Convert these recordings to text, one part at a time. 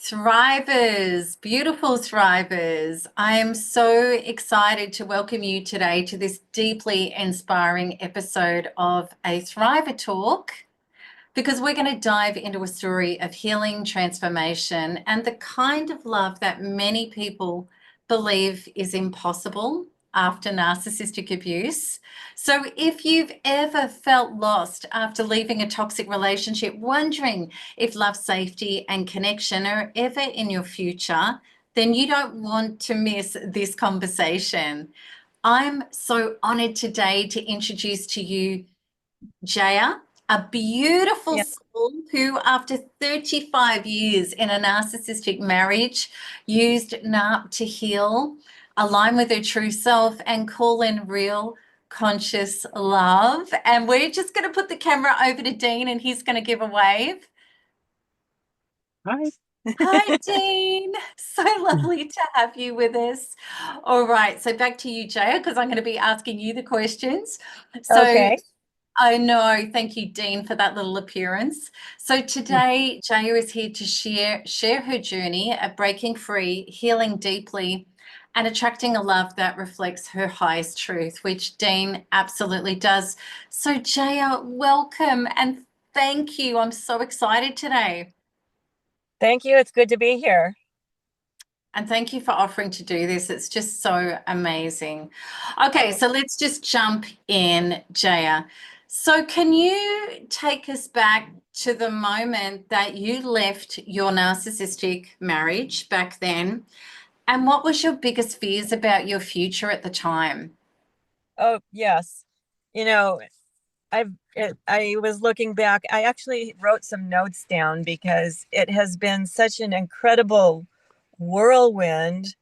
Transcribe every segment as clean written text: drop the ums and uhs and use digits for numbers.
Thrivers, beautiful thrivers. I am so excited to welcome you today to this deeply inspiring episode of a Thriver Talk because we're going to dive into a story of healing, transformation, and the kind of love that many people believe is impossible after narcissistic abuse. So, if you've ever felt lost after leaving a toxic relationship, wondering if love, safety, and connection are ever in your future, then you don't want to miss this conversation. I'm so honored today to introduce to you Jaya, a beautiful Yeah. soul who, after 35 years in a narcissistic marriage, used NARP to heal, align with her true self, and call in real conscious love. And we're just going to put the camera over to Dean and he's going to give a wave. Hi. Hi, Dean. So lovely to have you with us. All right, so back to you, Jaya, because I'm going to be asking you the questions. So Okay. I know. Thank you, Dean, for that little appearance. So today, Jaya is here to share her journey of breaking free, healing deeply, and attracting a love that reflects her highest truth, which Dean absolutely does. So, Jaya, welcome and thank you. I'm so excited today. Thank you. It's good to be here. And thank you for offering to do this. It's just so amazing. Okay, so let's just jump in, Jaya. So, can you take us back to the moment that you left your narcissistic marriage back then? And what was your biggest fears about your future at the time? Oh, yes. You know, I was looking back. I actually wrote some notes down because it has been such an incredible whirlwind.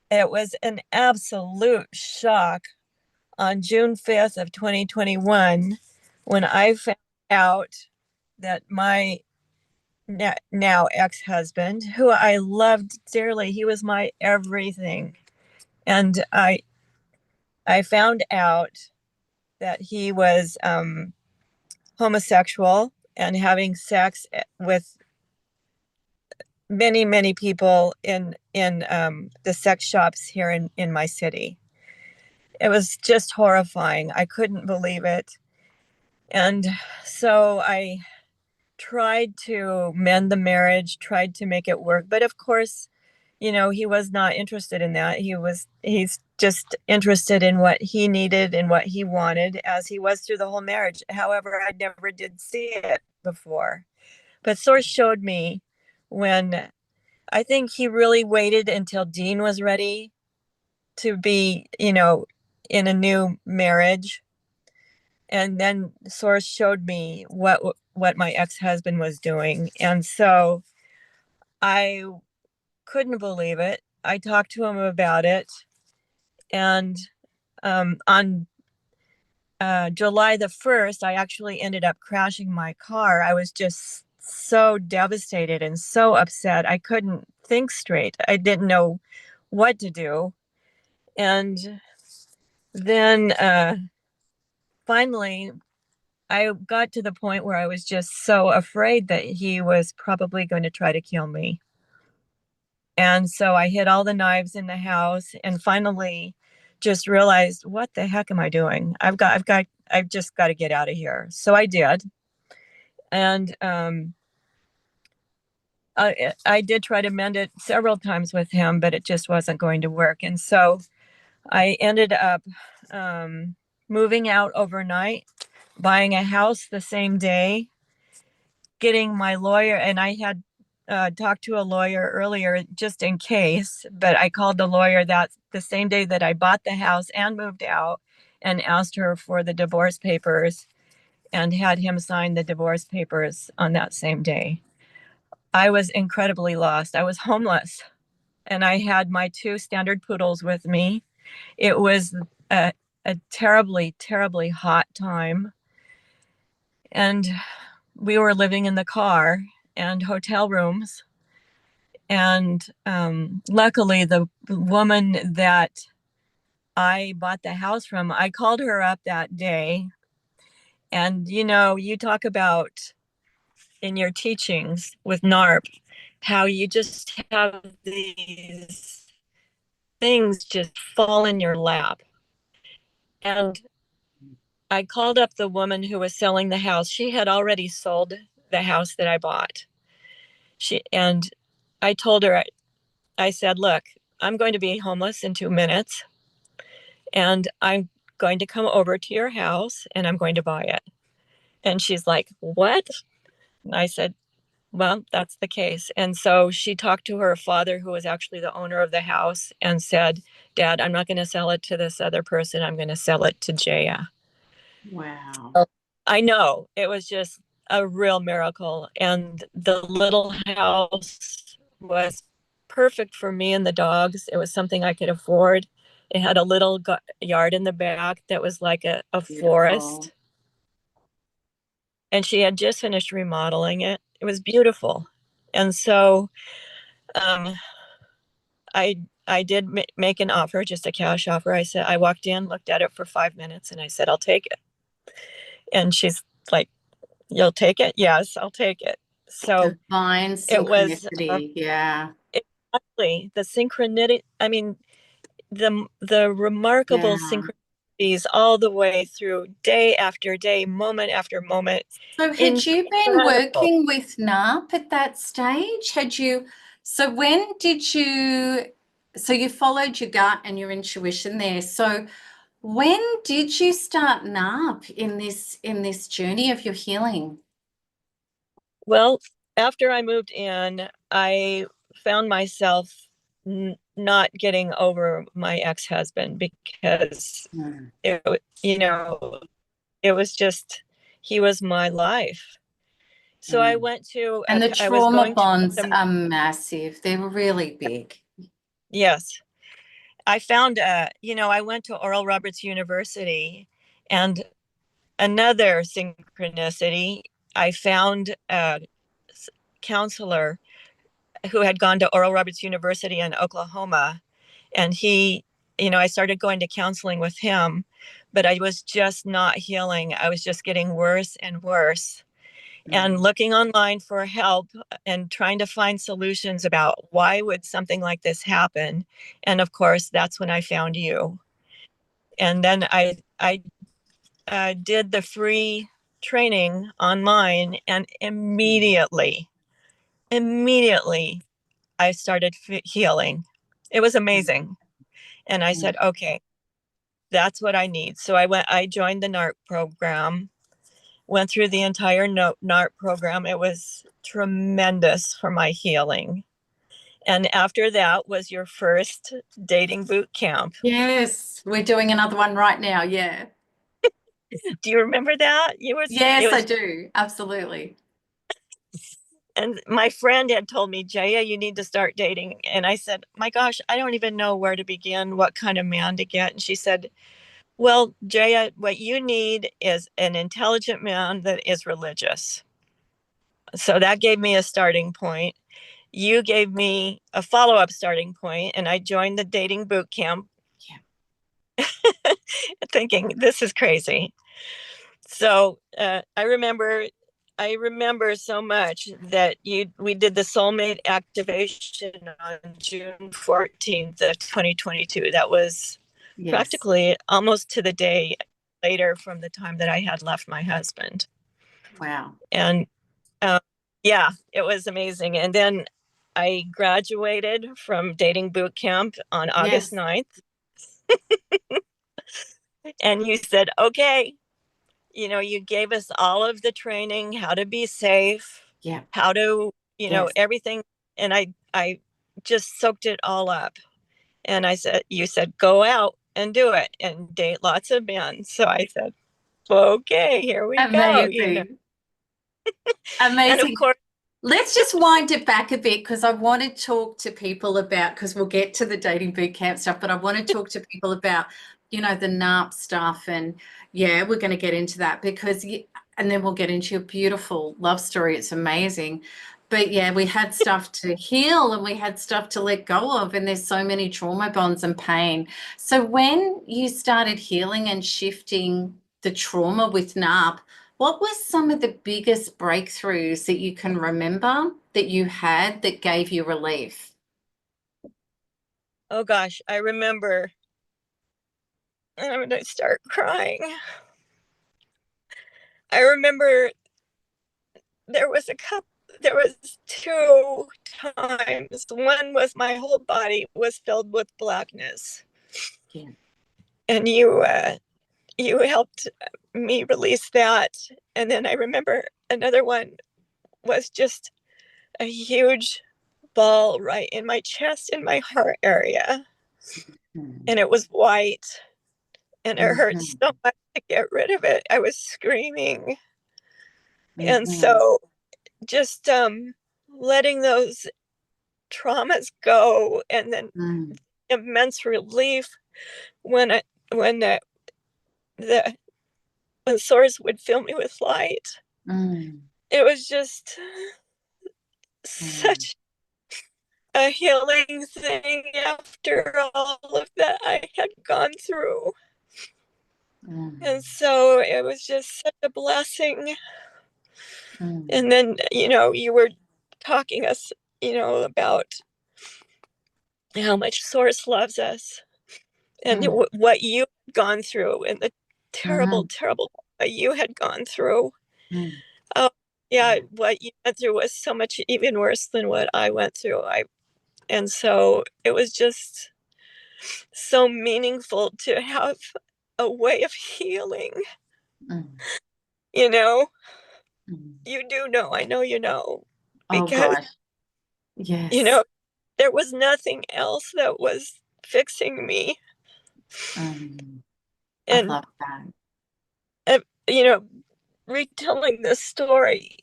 It was an absolute shock on June 5th of 2021 when I found out that my now ex-husband, who I loved dearly, he was my everything. And I found out that he was homosexual and having sex with many people in the sex shops here in my city. It was just horrifying. I couldn't believe it. And so I tried to mend the marriage, tried to make it work. But of course, he was not interested in that. He's just interested in what he needed and what he wanted, as he was through the whole marriage. However, I never did see it before. But Source showed me when I think he really waited until Dean was ready to be, in a new marriage. And then Source showed me what my ex-husband was doing. And so I couldn't believe it. I talked to him about it. And on July the 1st, I actually ended up crashing my car. I was just so devastated and so upset. I couldn't think straight. I didn't know what to do. And then finally, I got to the point where I was just so afraid that he was probably going to try to kill me. And so I hid all the knives in the house and finally just realized, what the heck am I doing? I've just got to get out of here. So I did. And I did try to mend it several times with him, but it just wasn't going to work. And so I ended up moving out overnight, buying a house the same day, getting my lawyer. And I had talked to a lawyer earlier just in case, but I called the lawyer that the same day that I bought the house and moved out and asked her for the divorce papers and had him sign the divorce papers on that same day. I was incredibly lost. I was homeless and I had my two standard poodles with me. It was a terribly hot time. And we were living in the car and hotel rooms. And luckily, the woman that I bought the house from, I called her up that day. And, you talk about in your teachings with NARP how you just have these things just fall in your lap. And I called up the woman who was selling the house. She had already sold the house that I bought. And I told her, I said, look, I'm going to be homeless in 2 minutes, and I'm going to come over to your house and I'm going to buy it. And she's like, what? And I said, well, that's the case. And so she talked to her father, who was actually the owner of the house, and said, Dad, I'm not going to sell it to this other person. I'm going to sell it to Jaya. Wow. So I know it was just a real miracle. And the little house was perfect for me and the dogs. It was something I could afford. It had a little yard in the back that was like a forest. And she had just finished remodeling it. It was beautiful. And so I I did make an offer, just a cash offer. I walked in, looked at it for 5 minutes, and I said, I'll take it. And she's like, you'll take it? Yes, I'll take it. So Divine it was synchronicity. Yeah. exactly the synchronicity. I mean, the remarkable Yeah. synchronicities all the way through, day after day, moment after moment. So had you been Incredible. working with NARP at that stage? So when did so you followed your gut and your intuition there. So when did you start NARP in this journey of your healing? Well, after I moved in, I found myself not getting over my ex-husband because it, it was just, he was my life. So I went to, And the I was trauma going to bonds some, are massive. They're really big. yes, I found, I went to Oral Roberts University, and another synchronicity, I found a counselor who had gone to Oral Roberts University in Oklahoma. And I started going to counseling with him, but I was just not healing. I was just getting worse and worse. And looking online for help and trying to find solutions about why would something like this happen. And of course, that's when I found you. And then I did the free training online, and immediately I started healing. It was amazing. And I said, okay, that's what I need. So I joined the NARP program, went through the entire NARP program. It was tremendous for my healing. And after that was your first dating boot camp. Yes, we're doing another one right now. Yeah. Do you remember that? Yes, I do. Absolutely. And my friend had told me, Jaya, you need to start dating. And I said, my gosh, I don't even know where to begin, what kind of man to get. And she said, well, Jaya, what you need is an intelligent man that is religious. So that gave me a starting point. You gave me a follow-up starting point, and I joined the dating boot camp. Yeah. Thinking, this is crazy. So I remember so much that we did the soulmate activation on June 14th of 2022. That was practically almost to the day later from the time that I had left my husband. Wow. And yeah, it was amazing. And then I graduated from dating boot camp on August 9th. And you said, okay, you gave us all of the training, how to be safe, how to, everything. And I just soaked it all up. And you said, go out and do it and date lots of men. So I said, okay, here we go. Amazing. And of Amazing. course, Let's just wind it back a bit, because I want to talk to people about, because we'll get to the dating boot camp stuff, but I want to talk to people about, the NARP stuff. And yeah, we're going to get into that and then we'll get into your beautiful love story. It's amazing. But yeah, we had stuff to heal and we had stuff to let go of. And there's so many trauma bonds and pain. So when you started healing and shifting the trauma with NARP, what were some of the biggest breakthroughs that you can remember? that you had that gave you relief? Oh gosh, I remember, and I'm going to start crying. I remember there was two times. One was my whole body was filled with blackness. Yeah. And you helped me release that. And then I remember another one was just a huge ball right in my chest, in my heart area. Mm-hmm. And it was white. And it hurt Mm-hmm. so much to get rid of it. I was screaming. And Mm-hmm. so just letting those traumas go, and then Mm-hmm. immense relief when it when the when source would fill me with light. It was just Mm-hmm. such a healing thing after all of that I had gone through. And so it was just such a blessing. Mm-hmm. And then, you were talking us, about how much source loves us, and what you had gone through, and the terrible, Mm-hmm. terrible what you had gone through. Mm-hmm. Oh, yeah, what you went through was so much even worse than what I went through. And so it was just so meaningful to have a way of healing. Mm-hmm. You know, Mm-hmm. you do know, I know you know, Oh because, gosh. you Yes. know, there was nothing else that was fixing me. Mm-hmm. I And, love that. uh, you know, retelling this story,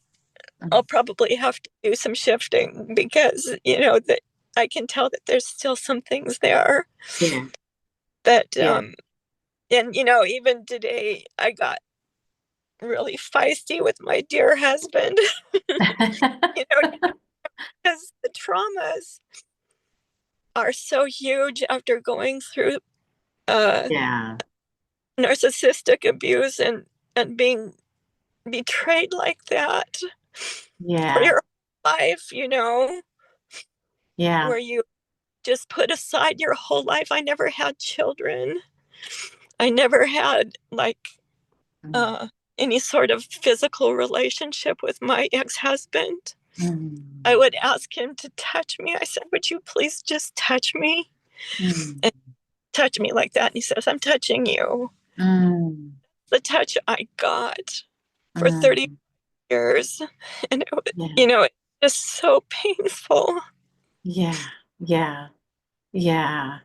I'll Mm. probably have to do some shifting because, that I can tell that there's still some things there Yeah. that, Yeah. and, even today I got really feisty with my dear husband, you know, because the traumas are so huge after going through uh, Yeah. narcissistic abuse and being betrayed like that for Yeah. your life, Yeah. where you just put aside your whole life. I never had children. I never had Mm. uh, any sort of physical relationship with my ex-husband. I Mm. would ask him to touch me. I said, would you please just touch me? Mm. And touch me like that. And he says, I'm touching you. Mm. The touch I got for 30 Mm. years. And it was, Yeah. it's just so painful. Yeah. Yeah. Yeah.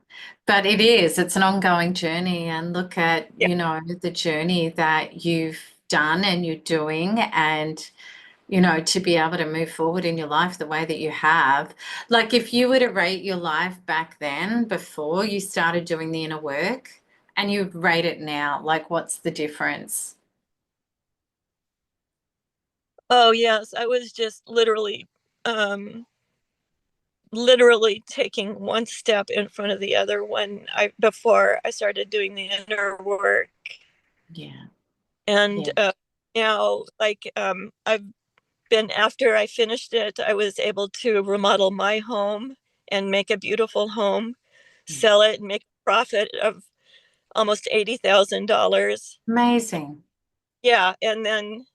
But it's an ongoing journey. And look at, Yeah. the journey that you've done and you're doing, and, to be able to move forward in your life the way that you have. Like, if you were to rate your life back then, before you started doing the inner work, and you rate it now, like, what's the difference? Oh, yes. I was just um, literally taking one step in front of the other before I started doing the inner work. Yeah. And Yeah. now, I've been, after I finished it, I was able to remodel my home and make a beautiful home, sell it, and make a profit of almost $80,000. Amazing. Yeah. And then,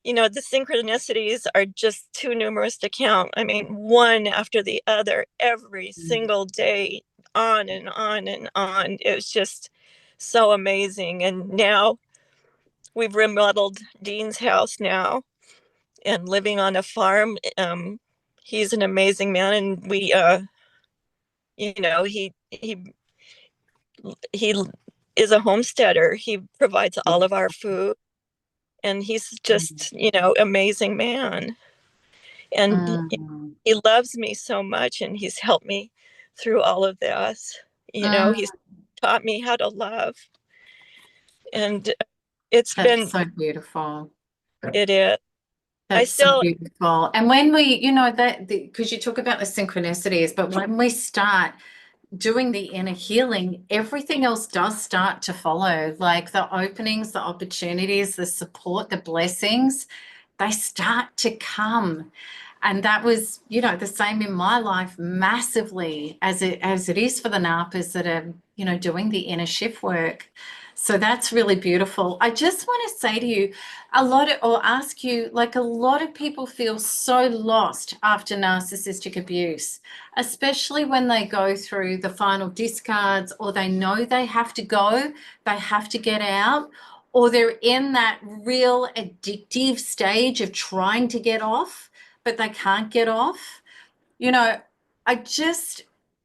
the synchronicities are just too numerous to count. I mean, one after the other, every Mm. single day, on and on and on. It was just so amazing. And now we've remodeled Dean's house now and living on a farm. He's an amazing man, and he is a homesteader. He provides all of our food, and he's Mm. just amazing man. And Mm. he loves me so much, and he's helped me through all of this. Mm. He's taught me how to love, and it's That's been so beautiful. it is. I That's so still beautiful. And when we, that, because you talk about the synchronicities, but when we start doing the inner healing, everything else does start to follow. Like the openings, the opportunities, the support, the blessings, they start to come. And that was, you know, the same in my life massively as it is for the NARPers that are, you know, doing the inner shift work. So that's really beautiful. I just want to say to you, ask you, like, a lot of people feel so lost after narcissistic abuse, especially when they go through the final discards, or they know they have to go, they have to get out, or they're in that real addictive stage of trying to get off, but they can't get off. You know, I just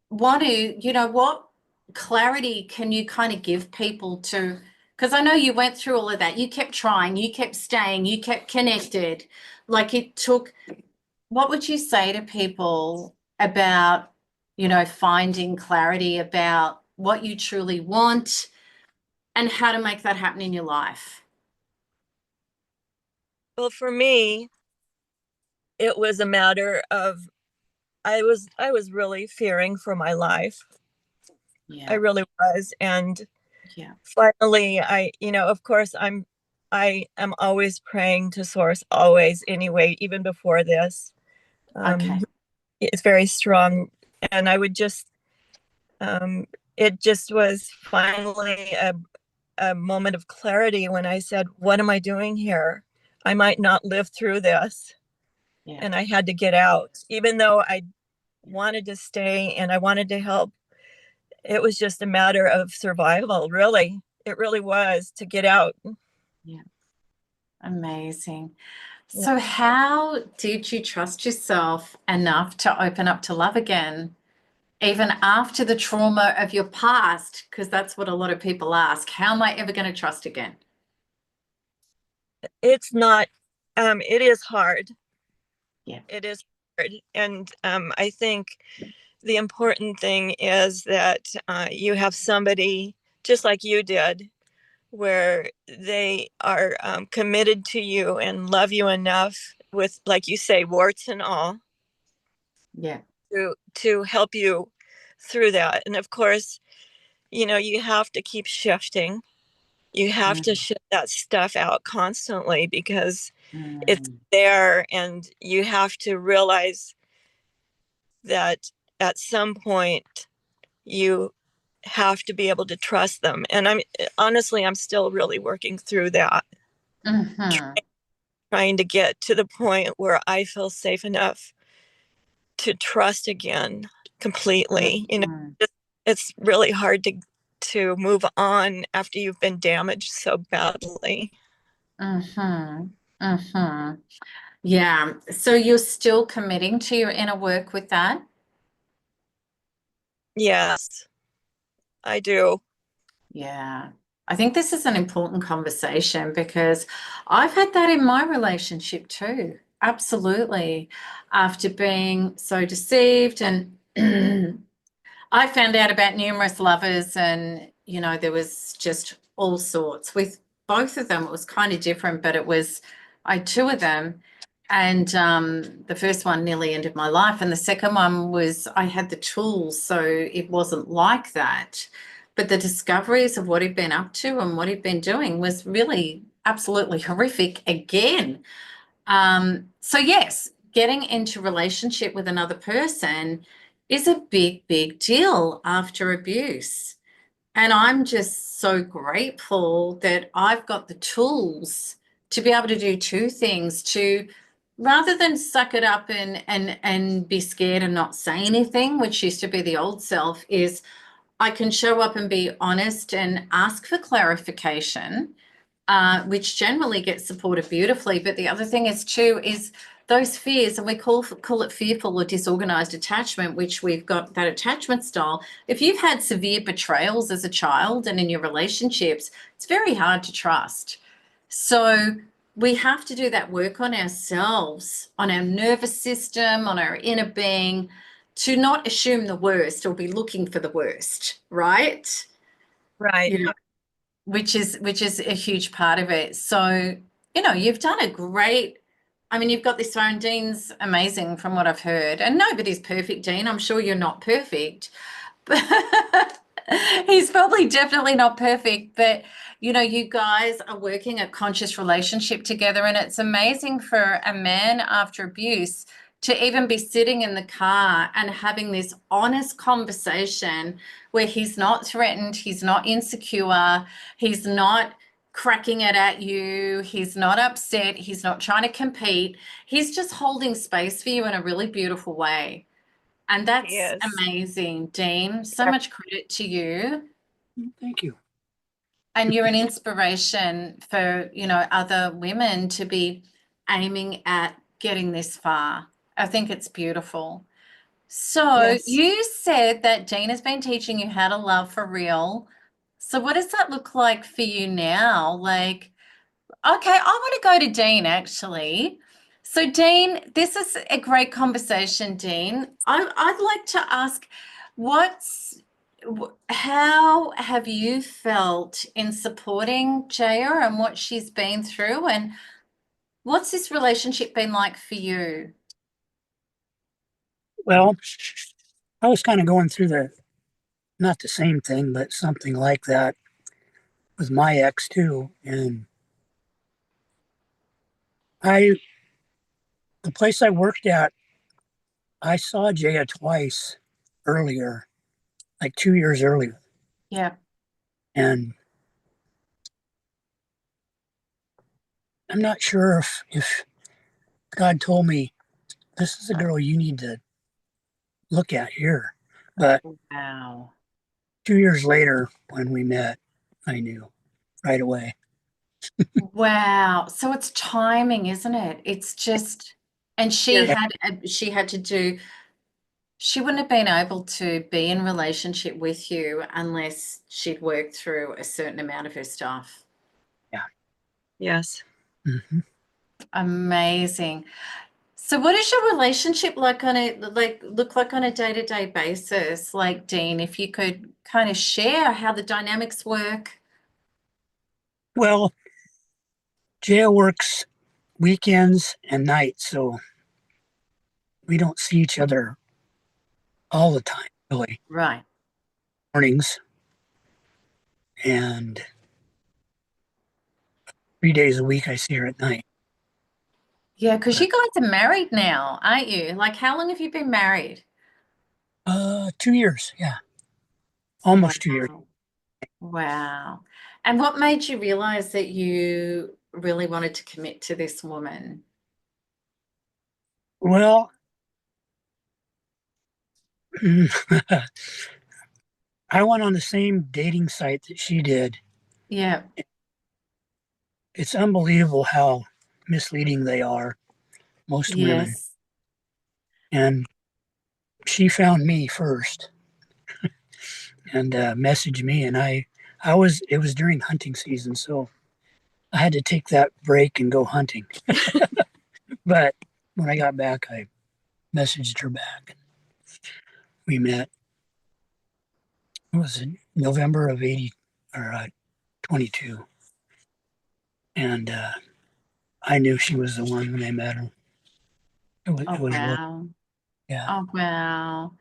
want to, you know, what clarity can you kind of give people to, because I know you went through all of that. You kept trying, you kept staying, you kept connected. Like, it took, what would you say to people about, you know, finding clarity about what you truly want and how to make that happen in your life? Well, for me, it was a matter of I was really fearing for my life. I Yeah. really was. And Yeah. finally, of course, I am always praying to source, always, anyway, even before this. Okay. It's very strong. And I would just, it just was finally a moment of clarity when I said, what am I doing here? I might not live through this. Yeah. And I had to get out, even though I wanted to stay and I wanted to help. It was just a matter of survival, really. It really was, to get out. Yeah. Amazing. Yeah. So how did you trust yourself enough to open up to love again, even after the trauma of your past? Because that's what a lot of people ask. How am I ever going to trust again? It's not, it is hard. Yeah. It is hard. And I think the important thing is that you have somebody just like you did, where they are committed to you and love you enough, with, like you say, warts and all, Yeah. to help you through that. And of course, you have to keep shifting. You have to Mm, shift that stuff out constantly, because it's mm, there, and you have to realize that at some point you have to be able to trust them. And I'm still really working through that, mm-hmm, trying to get to the point where I feel safe enough to trust again completely. mm-hmm, It's really hard to move on after you've been damaged so badly. mm-hmm, mm-hmm. Yeah. So you're still committing to your inner work with that? Yes, I do. Yeah. I think this is an important conversation because I've had that in my relationship too. Absolutely. After being so deceived, and I found out about numerous lovers, and, you know, there was just all sorts with both of them. It was kind of different, but I had two of them. And the first one nearly ended my life. And the second one was, I had the tools, so it wasn't like that. But the discoveries of what he'd been up to and what he'd been doing was really absolutely horrific again. So yes, getting into relationship with another person is a big, big deal after abuse. And I'm just so grateful that I've got the tools to be able to do two things: to, rather than suck it up and be scared and not say anything, which used to be the old self, is I can show up and be honest and ask for clarification, which generally gets supported beautifully. But the other thing is too is those fears, and we call it fearful or disorganized attachment, which we've got that attachment style. If you've had severe betrayals as a child and in your relationships, it's very hard to trust. So we have to do that work on ourselves, on our nervous system, on our inner being, to not assume the worst or be looking for the worst, right? Right. You know, which is a huge part of it. So, you know, you've done a great, I mean, you've got this phone. Dean's amazing from what I've heard. And nobody's perfect, Dean. I'm sure you're not perfect. But he's probably definitely not perfect. But, you know, you guys are working a conscious relationship together. And it's amazing for a man after abuse to even be sitting in the car and having this honest conversation where he's not threatened, he's not insecure, he's not cracking it at you, he's not upset, he's not trying to compete, he's just holding space for you in a really beautiful way. And that's Yes. amazing, Dean. So much credit to you. Thank you. And you're an inspiration for, you know, other women to be aiming at getting this far. I think it's beautiful. So Yes. you said that Dean has been teaching you how to love for real. So what does that look like for you now? Like, okay, I want to go to Dean actually. So Dean, this is a great conversation, Dean. I'd like to ask, how have you felt in supporting Jaya and what she's been through, and what's this relationship been like for you? Well, I was kind of going through not the same thing, but something like that with my ex too. And the place I worked at, I saw Jaya twice earlier, like 2 years earlier. Yeah. And I'm not sure if God told me, this is a girl you need to look at here. But Wow. 2 years later, when we met, I knew right away. Wow. So it's timing, isn't it? It's just, and Yeah. she had to do, she wouldn't have been able to be in relationship with you unless she'd worked through a certain amount of her stuff. Yes. Hmm. Amazing. So what is your relationship like look like on a day-to-day basis? Like, Dean, if you could kind of share how the dynamics work. Well, Jaya works weekends and nights, so we don't see each other all the time, really. Right. Mornings and 3 days a week I see her at night. Yeah, because you guys are married now, aren't you? Like, how long have you been married? 2 years, yeah. Almost 2 years. Wow. Wow. And what made you realize that you really wanted to commit to this woman? Well, I went on the same dating site that she did. Yeah. It's unbelievable how misleading they are, most women. Yes. And she found me first and messaged me, and it was during hunting season, so I had to take that break and go hunting. But when I got back, I messaged her back. We met. It was in November of 80 or 22. And I knew she was the one when I met her. It Oh, was really, wow. yeah. Oh, wow.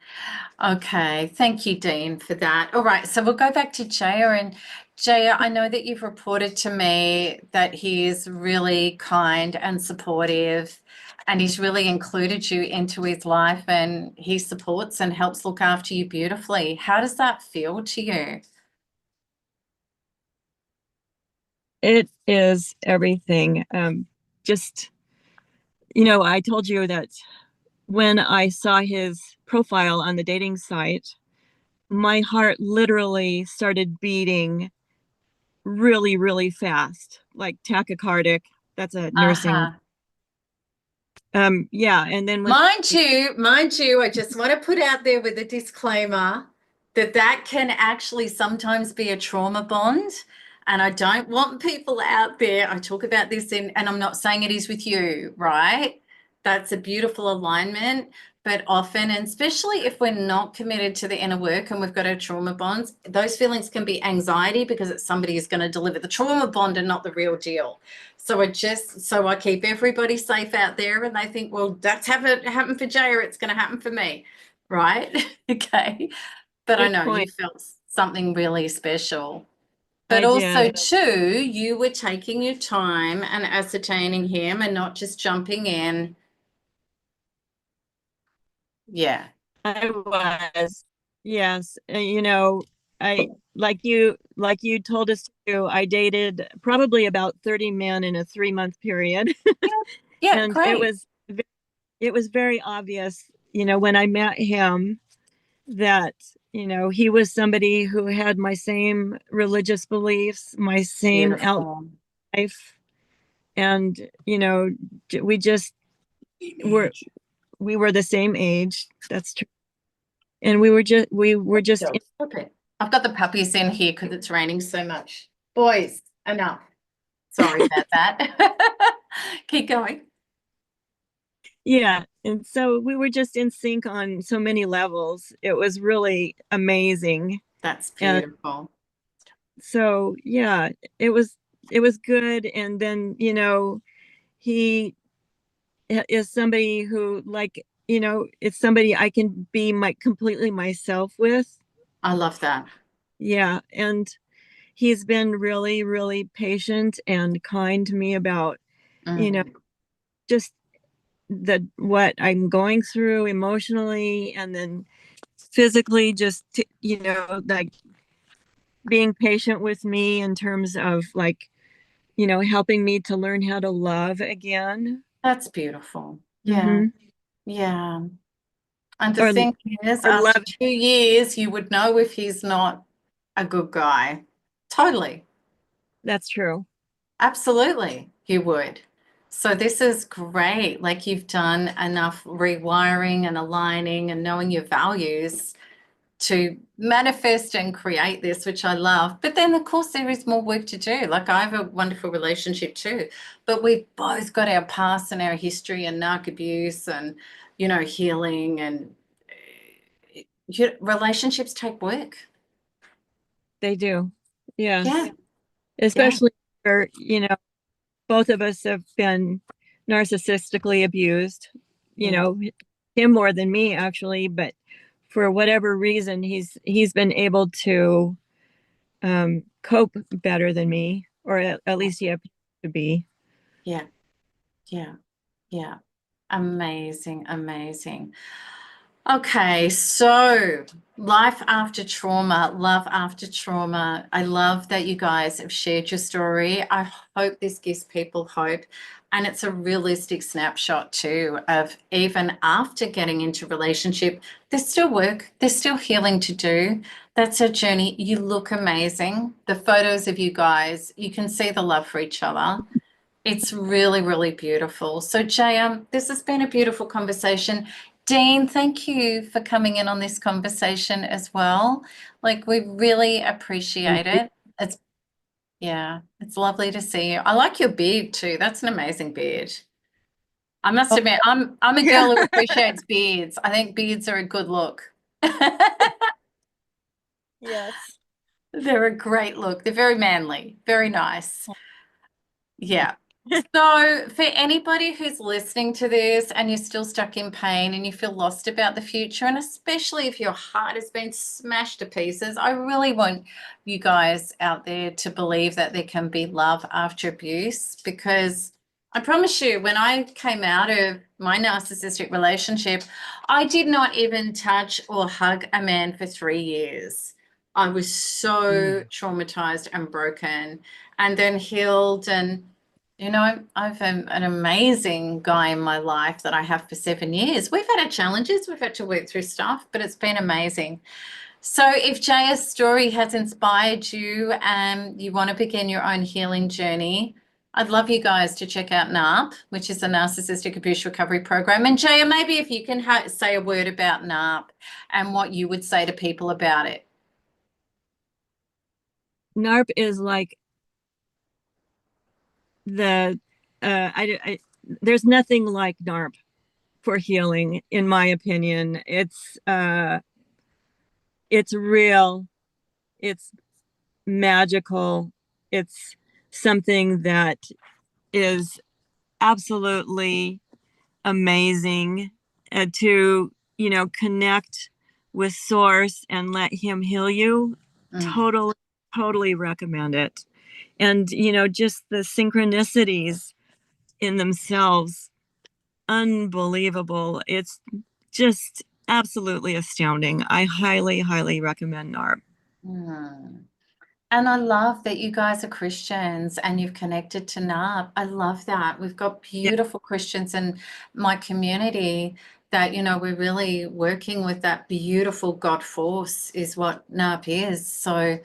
Okay. Thank you, Dean, for that. All right. So we'll go back to Jaya. And Jaya, I know that you've reported to me that he is really kind and supportive, and he's really included you into his life, and he supports and helps look after you beautifully. How does that feel to you? It is everything. Just, I told you that when I saw his profile on the dating site, my heart literally started beating really, really fast, like tachycardic. That's a nursing. Uh-huh. Yeah. And then when Mind you, I just want to put out there with a disclaimer that that can actually sometimes be a trauma bond. And I don't want people out there, I talk about this and I'm not saying it is with you, right? That's a beautiful alignment. But often, and especially if we're not committed to the inner work and we've got our trauma bonds, those feelings can be anxiety because it's somebody who's going to deliver the trauma bond and not the real deal. So I keep everybody safe out there, and they think, well, that's happened for Jay, or it's going to happen for me, right? Okay. But I good know you point, felt something really special. But I also, did. too, you were taking your time and ascertaining him and not just jumping in. Yeah. I was. Yes. I like you told us to, I dated probably about 30 men in a 3-month period. Yeah, And great. it was very obvious, when I met him that, he was somebody who had my same religious beliefs, my same outlook Beautiful. on life. And, we just were, we were the same age. That's true. And we were just, Stop it. I've got the puppies in here because it's raining so much. Boys, enough. Sorry about that. Keep going. yeah. And so we were just in sync on so many levels. It was really amazing. That's And beautiful. so, yeah, it was, it was good. And then, he is somebody who, like, it's somebody I can be completely myself with. I love that. Yeah. And he's been really, really patient and kind to me about, Mm. just what I'm going through emotionally, and then physically, just like being patient with me in terms of, like, helping me to learn how to love again. That's beautiful. Yeah. Mm-hmm. Yeah. And the or thing is, or after love. 2 years, you would know if he's not a good guy. Totally. That's true. Absolutely, you would. So this is great. Like you've done enough rewiring and aligning and knowing your values to manifest and create this, which I love. But then, of course, there is more work to do. Like I have a wonderful relationship too, but we've both got our past and our history and narc abuse and, healing and relationships take work. They do. Yes. Yeah. Especially where, both of us have been narcissistically abused, Yeah. him more than me, actually, but for whatever reason, he's been able to cope better than me, or at least he appears to be. Yeah. Yeah. Yeah. Amazing. Amazing. Okay, so life after trauma, love after trauma. I love that you guys have shared your story. I hope this gives people hope. And it's a realistic snapshot too of even after getting into relationship, there's still work, there's still healing to do. That's a journey. You look amazing. The photos of you guys, you can see the love for each other. It's really, really beautiful. So, Jaya, this has been a beautiful conversation. Dean, thank you for coming in on this conversation as well. Like, we really appreciate it. It's, yeah, it's lovely to see you. I like your beard too. That's an amazing beard. I must Oh, admit, I'm a yeah. girl who appreciates beards. I think beards are a good look. Yes. They're a great look. They're very manly, very nice. Yeah. So, for anybody who's listening to this and you're still stuck in pain and you feel lost about the future, and especially if your heart has been smashed to pieces, I really want you guys out there to believe that there can be love after abuse, because I promise you, when I came out of my narcissistic relationship, I did not even touch or hug a man for 3 years. I was so traumatized and broken, and then healed. And I've an amazing guy in my life that I have for 7 years. We've had our challenges, we've had to work through stuff, but it's been amazing. So if Jaya's story has inspired you and you want to begin your own healing journey, I'd love you guys to check out NARP, which is the Narcissistic Abuse Recovery Program. And Jaya, maybe if you can say a word about NARP and what you would say to people about it. NARP is like the there's nothing like NARP for healing, in my opinion. It's real, it's magical, it's something that is absolutely amazing, to connect with source and let him heal you. Totally, totally recommend it. And just the synchronicities in themselves, unbelievable. It's just absolutely astounding. I highly, highly recommend NARP. Mm. And I love that you guys are Christians and you've connected to NARP. I love that. We've got Yeah. beautiful Christians in my community that, you know, we're really working with that beautiful God force is what NARP is. So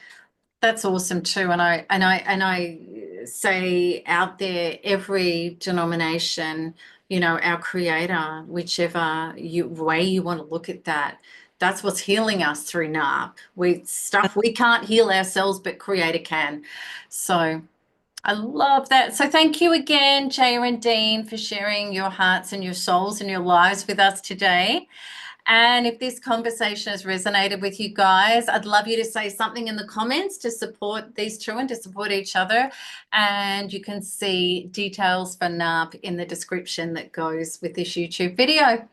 that's awesome too. And I say out there, every denomination, you know, our creator, whichever way you want to look at that, that's what's healing us through NARP. Stuff we can't heal ourselves, but creator can. So I love that. So thank you again, Jaya and Dean, for sharing your hearts and your souls and your lives with us today. And if this conversation has resonated with you guys, I'd love you to say something in the comments to support these two and to support each other. And you can see details for NARP in the description that goes with this YouTube video.